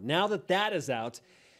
Now that is out,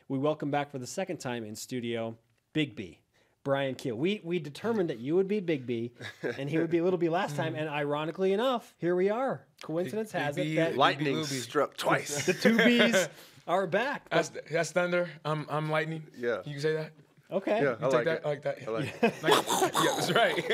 we welcome back for the second time in studio, Big B, Bryan Kehl. We determined that you would be Big B, and he would be Little B last time, and ironically enough, here we are. Coincidence has it that lightning struck twice. The two Bs are back. That's thunder. I'm lightning. Yeah. You can say that. Okay. Yeah, I like that. I like that. I like it. Yeah, that's right.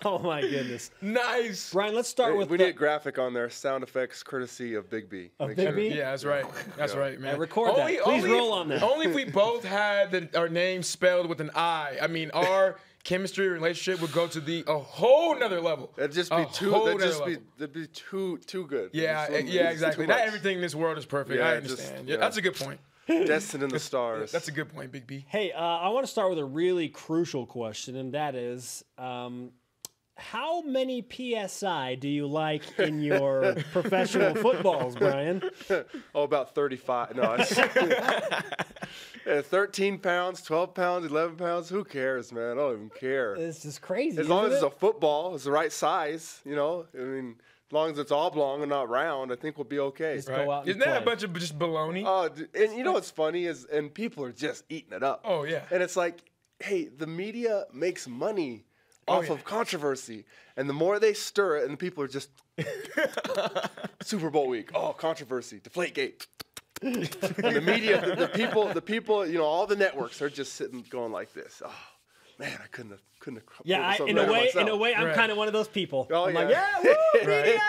Oh my goodness. Nice. Bryan, let's start with we need a graphic on there. Sound effects courtesy of Big B. Of Big B? Yeah, that's right. That's right, man. Record that. Please roll on that. Only if we both had our names spelled with an I. I mean, our chemistry relationship would go to a whole nother level. It'd just be that'd be too good. Yeah, exactly. Not everything in this world is perfect. I understand. That's a good point. Destined in the stars. That's a good point, Big B. Hey, I want to start with a really crucial question, and that is, how many PSI do you like in your professional footballs, Bryan? Oh, about 35. No, 13 pounds, 12 pounds, 11 pounds. Who cares, man? I don't even care. It's just crazy. As long as it's a football, it's the right size, I mean, as long as it's oblong and not round, I think we'll be okay. Just go out and Isn't that a play. bunch of just baloney? Oh, and you know what's funny is, and people are just eating it up. Oh, yeah. And it's like, hey, the media makes money off of controversy, and the more they stir it, and the people are just Super Bowl week. Oh, controversy, Deflategate. And the media, the people, all the networks are just sitting, going like this. Oh, man, I couldn't have. Yeah, in a way, I'm kind of one of those people. Oh, I'm yeah. like, yeah, woo, media.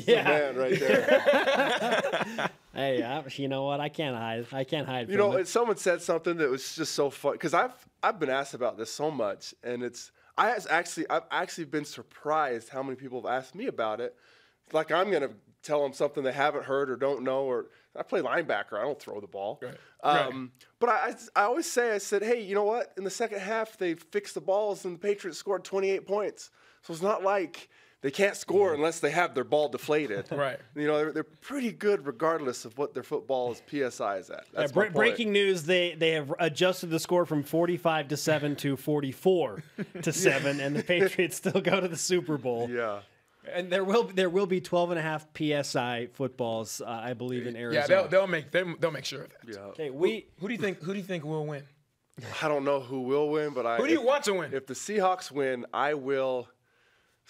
Yeah, man, right there. Hey, you know what? I can't hide. You know, someone said something that was just so fun because I've been asked about this so much, and I've actually been surprised how many people have asked me about it. Like I'm gonna tell them something they haven't heard or don't know, or I play linebacker. I don't throw the ball. Right. But I always say, I said, hey, you know what? In the second half, they fixed the balls, and the Patriots scored 28 points. So it's not like they can't score unless they have their ball deflated. Right. They're pretty good regardless of what their football's PSI is at. That's my point. Breaking news: they have adjusted the score from 45-7 to 44-7, and the Patriots still go to the Super Bowl. Yeah. And there will be 12.5 PSI footballs, I believe, in Arizona. Yeah, they'll make sure of that. Yeah. Okay, who do you think will win? I don't know who will win, but who do you want to win? If the Seahawks win, I will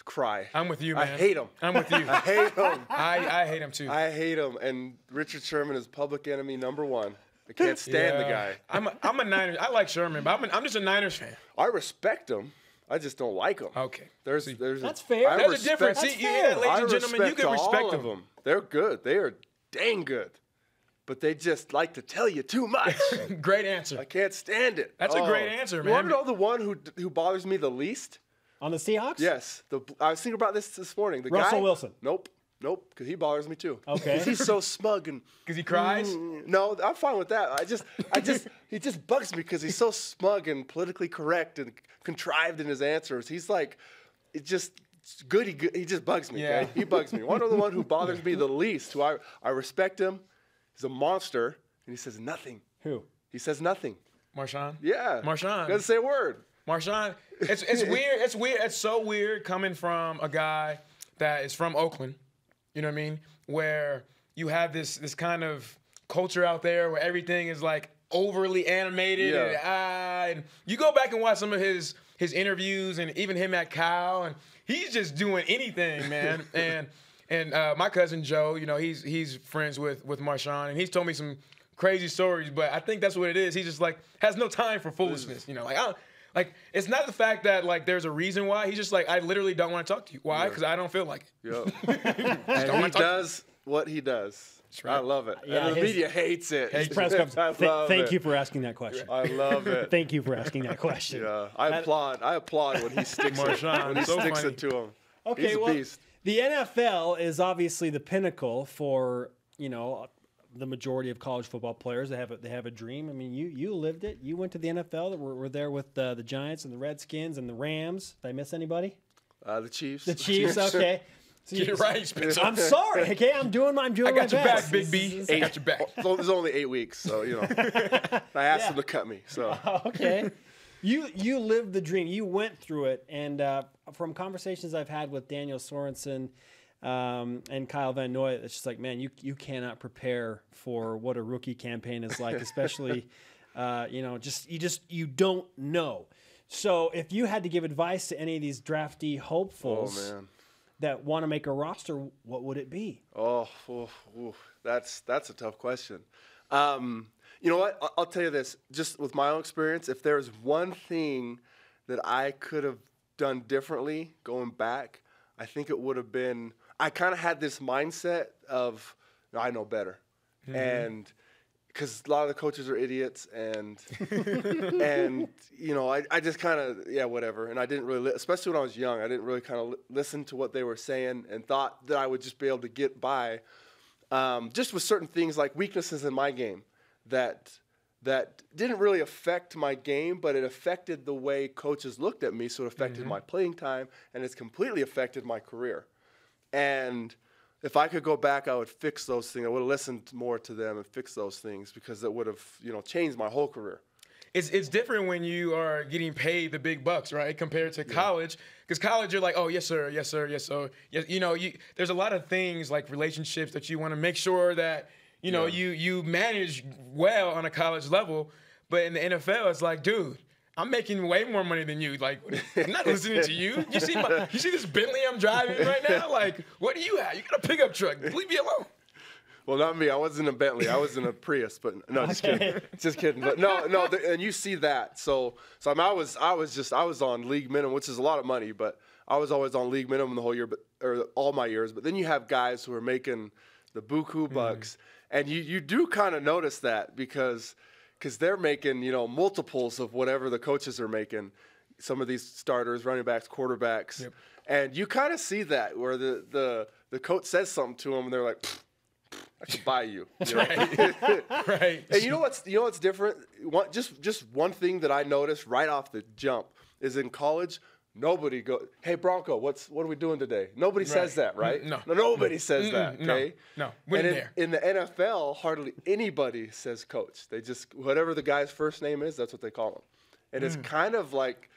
cry. I'm with you, man. I hate them. I'm with you. I hate them. I hate him too. I hate him. And Richard Sherman is public enemy number 1. I can't stand the guy. I'm a Niners. I like Sherman, but I'm just a Niners fan. I respect him. I just don't like them. Okay. That's fair. There's a difference. That's See, fair. ladies and gentlemen, you can respect all of them. They're good. They are dang good. But they just like to tell you too much. Great answer. I can't stand it. That's a great answer, man. You want to know the one who bothers me the least? On the Seahawks? Yes. I was thinking about this morning. The Russell guy, Wilson. Nope, because he bothers me too. Okay. 'Cause he's so smug and. Because he cries? No, I'm fine with that. He just bugs me because he's so smug and politically correct and contrived in his answers. He's like, he just bugs me. Yeah. Okay? He bugs me. One of the one who bothers me the least, who I respect him, he's a monster, and he says nothing. Who? He says nothing. Marshawn? Yeah. Marshawn. Doesn't say a word. Marshawn, it's weird. It's weird. It's so weird coming from a guy that is from Oakland. You know what I mean? Where you have this kind of culture out there where everything is like overly animated. Yeah. And you go back and watch some of his interviews and even him at Kehl, and he's just doing anything, man. and my cousin Joe, he's friends with Marshawn, and he's told me some crazy stories. But I think that's what it is. He just like has no time for foolishness. Like, it's not the fact that, like, there's a reason why. He's just like, I literally don't want to talk to you. Why? Because I don't feel like it. Yep. And he does what he does. Right. I love it. Yeah, and the media hates it. His press conference. Thank you for asking that question. I love it. Thank you for asking that question. Yeah, I applaud when he sticks it to him. Okay, he's a beast. The NFL is obviously the pinnacle for, the majority of college football players. They have a dream. I mean, you lived it. You went to the NFL. We're there with the Giants and the Redskins and the Rams. Did I miss anybody? The Chiefs. The Chiefs. Okay. So Get it right, Spencer. I'm sorry. Okay, I'm doing my best. I got your back, Big B. I got your back. There's only 8 weeks, so I asked him to cut me. So okay. You lived the dream. You went through it, and from conversations I've had with Daniel Sorensen, and Kyle Van Noy. It's just like, man, you cannot prepare for what a rookie campaign is like, especially, you don't know. So if you had to give advice to any of these draftee hopefuls that want to make a roster, what would it be? That's a tough question. You know what? I'll tell you this. Just with my own experience, if there's one thing that I could have done differently going back, I think it would have been, I kind of had this mindset of, I know better. Mm-hmm. And because a lot of the coaches are idiots, and I just kind of, whatever. And I didn't really, especially when I was young, I didn't really kind of listen to what they were saying and thought that I would just be able to get by just with certain things like weaknesses in my game that didn't really affect my game, but it affected the way coaches looked at me, so it affected my playing time, and it's completely affected my career. And if I could go back, I would fix those things. I would have listened more to them and fixed those things, because it would have, changed my whole career. It's different when you are getting paid the big bucks, right, compared to college. Because college, you're like, oh, yes, sir, yes, sir, yes, sir. Yes, there's a lot of things like relationships that you want to make sure that, you manage well on a college level. But in the NFL, it's like, dude, I'm making way more money than you. Like, I'm not listening to you. You see this Bentley I'm driving right now? Like, what do you have? You got a pickup truck. Leave me alone. Well, not me. I wasn't in a Bentley. I was in a Prius. But no, just kidding. Just kidding. But no. And you see that. So I mean, I was on league minimum, which is a lot of money. But I was always on league minimum the whole year, or all my years. But then you have guys who are making the buku bucks, and you do kind of notice that because they're making multiples of whatever the coaches are making. Some of these starters, running backs, quarterbacks, and you kind of see that where the coach says something to them, and they're like, I could buy you. Right. And you know what's different? Just one thing that I noticed right off the jump is in college, nobody goes, hey, Bronco, what are we doing today? Nobody says that, right? No. Nobody says that, okay? No. And in the NFL, hardly anybody says coach. They just, whatever the guy's first name is, that's what they call him. And it's kind of like,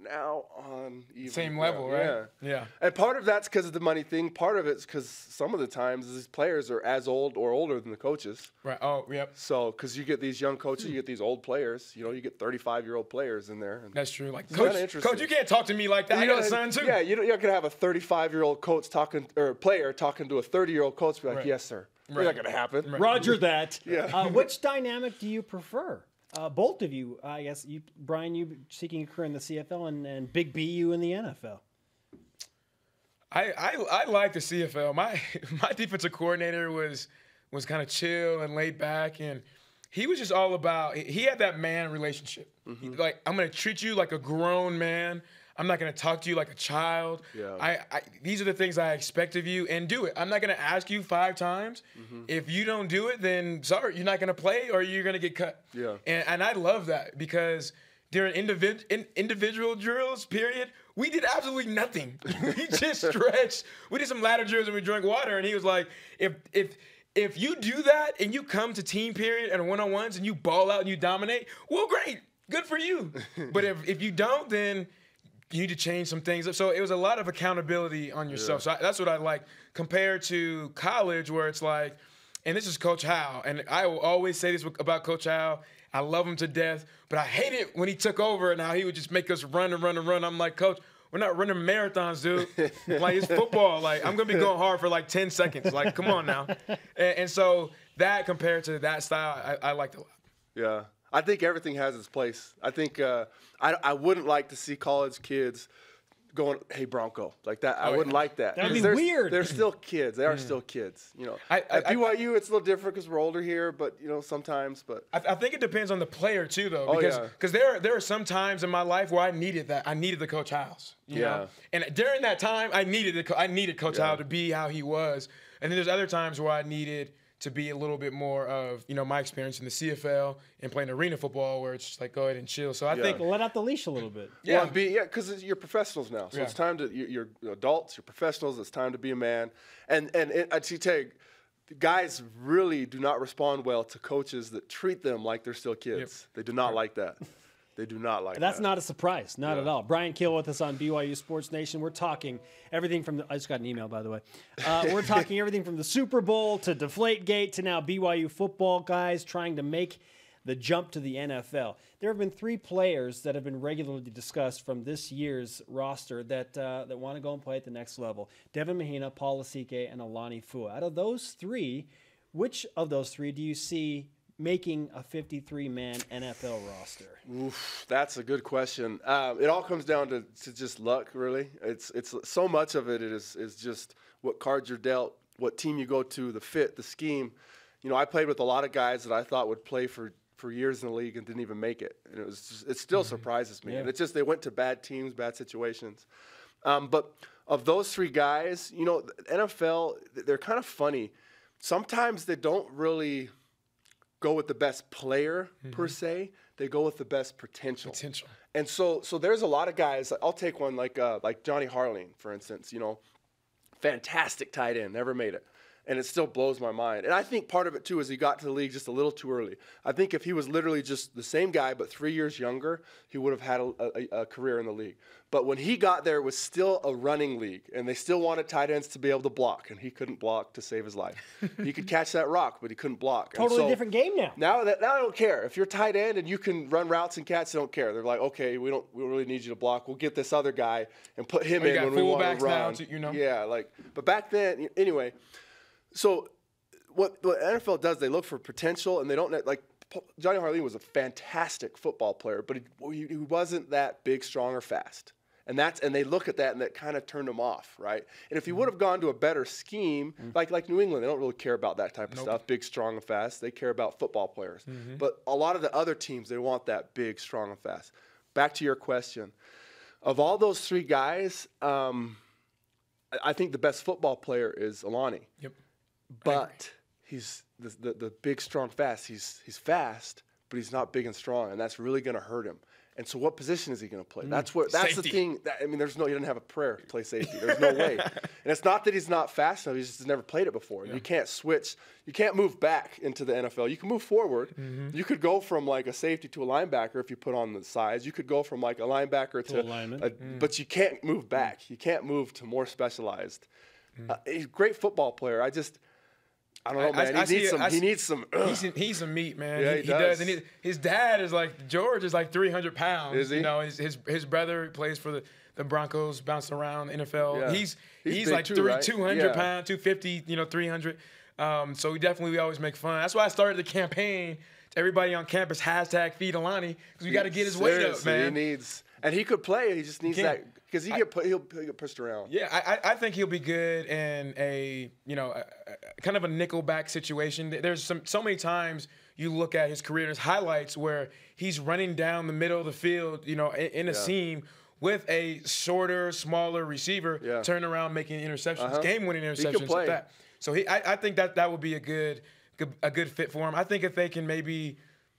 now on even same level, right? Yeah. And part of that's because of the money thing. Part of it's because some of the times these players are as old or older than the coaches. Right. Oh, yep. So because you get these young coaches, you get these old players. You get 35-year-old players in there. And that's true. Like, coach, you can't talk to me like that. I got a son too. Yeah, you're not gonna have a 35-year-old coach player talking to a 30-year-old coach. Be like, yes, sir. Right. That's not gonna happen. Right. Roger that. Yeah. Which dynamic do you prefer? Both of you, I guess. Bryan, you seeking a career in the CFL, and Big B, you in the NFL. I like the CFL. My defensive coordinator was kind of chill and laid back, and he was just all about. He had that man relationship. Like, I'm gonna treat you like a grown man. I'm not going to talk to you like a child. Yeah. These are the things I expect of you, and do it. I'm not going to ask you 5 times. If you don't do it, then sorry, you're not going to play or you're going to get cut. Yeah. And I love that because during individual drills, we did absolutely nothing. We just stretched. We did some ladder drills and we drank water. And he was like, if you do that and you come to team period and one-on-ones and you ball out and you dominate, well, great. Good for you. But if you don't, then you need to change some things up. So it was a lot of accountability on yourself. So that's what I like compared to college, where it's like, and this is Coach Howell, and I will always say this about Coach Howell. I love him to death, but I hate it when he took over and how he would just make us run and run and run. I'm like, Coach, we're not running marathons, dude. Like, it's football. Like, I'm going to be going hard for like 10 seconds. Like, come on now. And so that compared to that style, I liked a lot. Yeah. I think everything has its place. I think I wouldn't like to see college kids going, hey, Bronco, like that. I wouldn't like that. That'd be weird. They're still kids. They are still kids. At BYU, it's a little different because we're older here, but, sometimes. But I think it depends on the player, too, though. Because there are some times in my life where I needed that. I needed the Coach Howells. You know? And during that time, I needed Coach Howell to be how he was. And then there's other times where I needed to be a little bit more of, my experience in the CFL and playing arena football, where it's just like, go ahead and chill. So I think let out the leash a little bit. Yeah, because you're professionals now. So it's time to you're adults, you're professionals. It's time to be a man. And I tell you, guys really do not respond well to coaches that treat them like they're still kids. They do not like that. They do not like That's that. not a surprise, not Yeah. at all. Bryan Kehl with us on BYU Sports Nation. We're talking everything from I just got an email, by the way. We're talking everything from the Super Bowl to Deflategate to now BYU football guys trying to make the jump to the NFL. There have been 3 players that have been regularly discussed from this year's roster that want to go and play at the next level. Devin Mahina, Paul Lasike, and Alani Fua. Out of those 3, which of those 3 do you see making a 53-man NFL roster? Oof, that's a good question. It all comes down to just luck, really. It's so much of it is just what cards you're dealt, what team you go to, the fit, the scheme. You know, I played with a lot of guys that I thought would play for years in the league and didn't even make it, and it still surprises me. Yeah. And it's just they went to bad teams, bad situations. But of those 3 guys, you know, the NFL, they're kind of funny. Sometimes they don't really go with the best player per se. They go with the best potential. And so there's a lot of guys. I'll take one like Johnny Harline, for instance. You know, fantastic tight end, never made it. And it still blows my mind. And I think part of it, too, is he got to the league just a little too early. I think if he was literally just the same guy but 3 years younger, he would have had a career in the league. But when he got there, it was still a running league, and they still wanted tight ends to be able to block, and he couldn't block to save his life. He could catch that rock, but he couldn't block. Totally different game now. Now I don't care. If you're tight end and you can run routes and catch, they don't care. They're like, okay, we don't really need you to block. We'll get this other guy and put him in when we want to run. Now, you know? Yeah, but back then, anyway. So what NFL does, they look for potential, and they don't like Johnny Harline was a fantastic football player, but he wasn't that big, strong, or fast. And they look at that, and that kind of turned him off, right? And if he would have gone to a better scheme, like New England, they don't really care about that type of stuff, big, strong, and fast. They care about football players. But a lot of the other teams, they want that big, strong, and fast. Back to your question. Of all those 3 guys, I think the best football player is Alani. Yep. But he's the big, strong, fast. He's fast, but he's not big and strong, and that's really going to hurt him. And so, what position is he going to play? That's the thing. He doesn't have a prayer to play safety. There's no way. And it's not that he's not fast enough. He's just never played it before. Yeah. You can't switch. You can't move back into the NFL. You can move forward. You could go from like a safety to a linebacker if you put on the size. You could go from like a linebacker to a lineman. But you can't move back. You can't move to more specialized. He's a great football player. I don't know, man. He needs some. He's some meat, man. Yeah, he does. And his dad is like George is like 300 pounds. Is he? You know, his brother plays for the Broncos, bouncing around the NFL. Yeah. He's like too, right? 200 pounds, 250, 300. So we always make fun. That's why I started the campaign to everybody on campus, #feed Alani, because we got to get his weight up, man. And he could play. He just needs that. Because he'll get pushed around. Yeah, I think he'll be good in a kind of a nickelback situation. There's so many times you look at his career, there's highlights where he's running down the middle of the field, in a seam with a shorter, smaller receiver, turning around making interceptions, game-winning interceptions. He can play. Like that. So I think that would be a good fit for him. I think if they can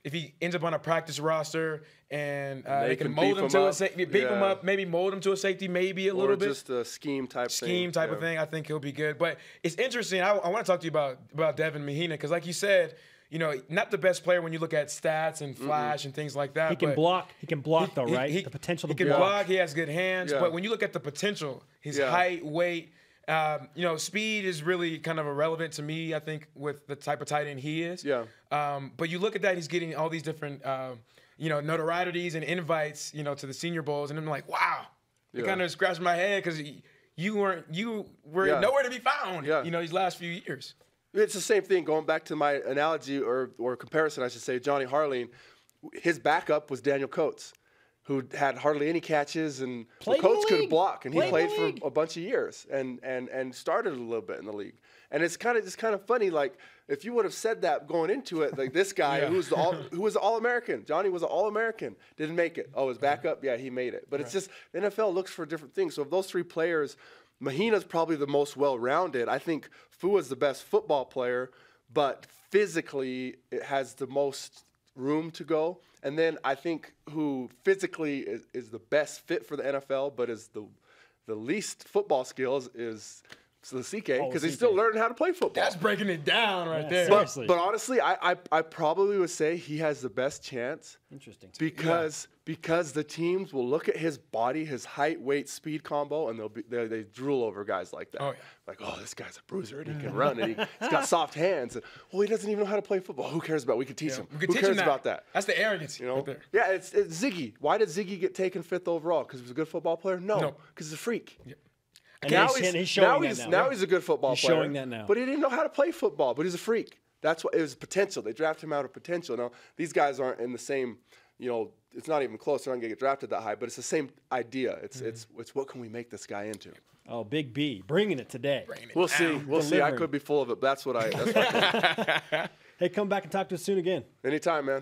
if he ends up on a practice roster and they can mold him to a safety, beef him up, maybe mold him to a safety, maybe a little bit. Or just a scheme type of thing. I think he'll be good. But it's interesting. I want to talk to you about Devin Mahina because, like you said, not the best player when you look at stats and flash and things like that. He can block. He can block, though, right? The potential to block. He can block. He has good hands. Yeah. But when you look at the potential, his height, weight, speed is really kind of irrelevant to me, I think, with the type of tight end he is. Yeah. But you look at that, he's getting all these different, notorieties and invites, to the Senior Bowls, and I'm like, wow. It kind of scratched my head because you were nowhere to be found, these last few years. It's the same thing. Going back to my analogy or comparison, I should say, Johnny Harline, his backup was Daniel Coates, who had hardly any catches, and Coates could block, and he played for a bunch of years and started a little bit in the league. And it's kind of funny, like if you would have said that going into it, like this guy who was All-American, Johnny was an All-American, didn't make it. Oh, his backup, he made it. But it's just the NFL looks for different things. So of those 3 players, Mahina's probably the most well-rounded. I think Fua's the best football player, but physically it has the most room to go. And then I think who physically is the best fit for the NFL, but is the least football skills is the CK because he's still learning how to play football. That's breaking it down right there. Seriously. But honestly, I probably would say he has the best chance. Interesting. Because the teams will look at his body, his height, weight, speed combo, and they drool over guys like that. Oh, yeah. Like, oh, this guy's a bruiser and he can run and he's got soft hands. And, well, he doesn't even know how to play football. Who cares about it? We can teach him. We can Who teach cares him about that? That's the arrogance. You know? Right there. Yeah, it's Ziggy. Why did Ziggy get taken 5th overall? Because he was a good football player? No, because he's a freak. Yeah. And Now he's showing that now he's a good football He's player. showing that now. But he didn't know how to play football, but he's a freak. That's what it was potential. They drafted him out of potential. Now, these guys aren't in the same, it's not even close. They're not going to get drafted that high, but it's the same idea. It's what can we make this guy into? Oh, Big B, bringing it today. We'll see. We'll see. I could be full of it, but that's what I Hey, come back and talk to us soon again. Anytime, man.